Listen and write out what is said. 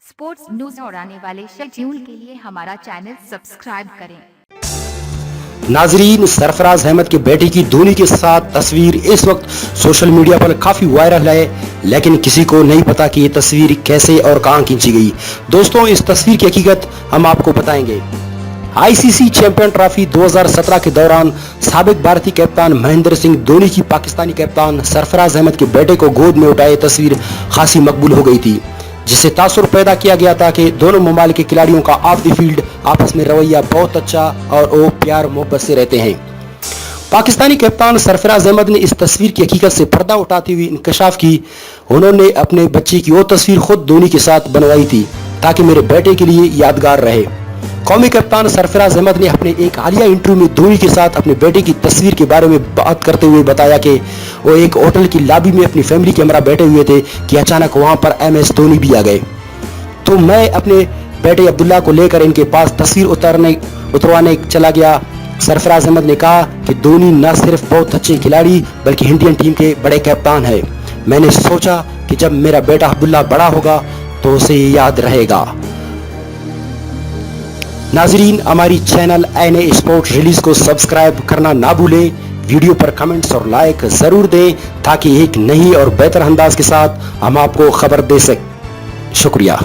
Sports news और आने वाले शेड्यूल के लिए हमारा चैनल सब्सक्राइब करें। नाजरीन, सरफराज अहमद के बेटे की धोनी के साथ तस्वीर इस वक्त सोशल मीडिया पर काफी वायरल है, लेकिन किसी को नहीं पता कि ये तस्वीर कैसे और कहां खींची गई। दोस्तों, इस तस्वीर की हकीकत हम आपको बताएंगे। आईसीसी चैंपियन ट्रॉफी 2017 के दौरान साबिक भारतीय कप्तान महेंद्र सिंह धोनी की पाकिस्तानी कप्तान सरफराज अहमद के बेटे को गोद में उठाए तस्वीर खासी मकबूल हो गई थी, जिससे तासुर पैदा किया गया था कि दोनों ममालिक के खिलाड़ियों का ऑफ द फील्ड आपस में रवैया बहुत अच्छा और वो प्यार मोहब्बत से रहते हैं। पाकिस्तानी कप्तान सरफराज अहमद ने इस तस्वीर की हकीकत से पर्दा उठाते हुए इंकशाफ की। उन्होंने अपने बच्चे की वो तस्वीर खुद धोनी के साथ बनवाई थी ताकि मेरे बेटे के लिए यादगार रहे। कौमी कप्तान सरफराज अहमद ने अपने एक हालिया इंटरव्यू में धोनी के साथ अपने बेटे की तस्वीर के बारे में बात करते हुए बताया कि वो एक होटल की लॉबी में अपनी फैमिली के हमरा बैठे हुए थे कि अचानक वहां पर MS धोनी भी आ गए। तो मैं अपने बेटे अब्दुल्ला को लेकर इनके पास तस्वीर उतरवाने चला गया। सरफराज अहमद ने कहा कि धोनी न सिर्फ बहुत अच्छे खिलाड़ी बल्कि इंडियन टीम के बड़े कप्तान है। मैंने सोचा कि जब मेरा बेटा अब्दुल्ला बड़ा होगा तो उसे याद रहेगा। नाजरीन, हमारी चैनल ANA स्पोर्ट रिलीज को सब्सक्राइब करना ना भूलें। वीडियो पर कमेंट्स और लाइक जरूर दें ताकि एक नई और बेहतर अंदाज के साथ हम आपको खबर दे सकें। शुक्रिया।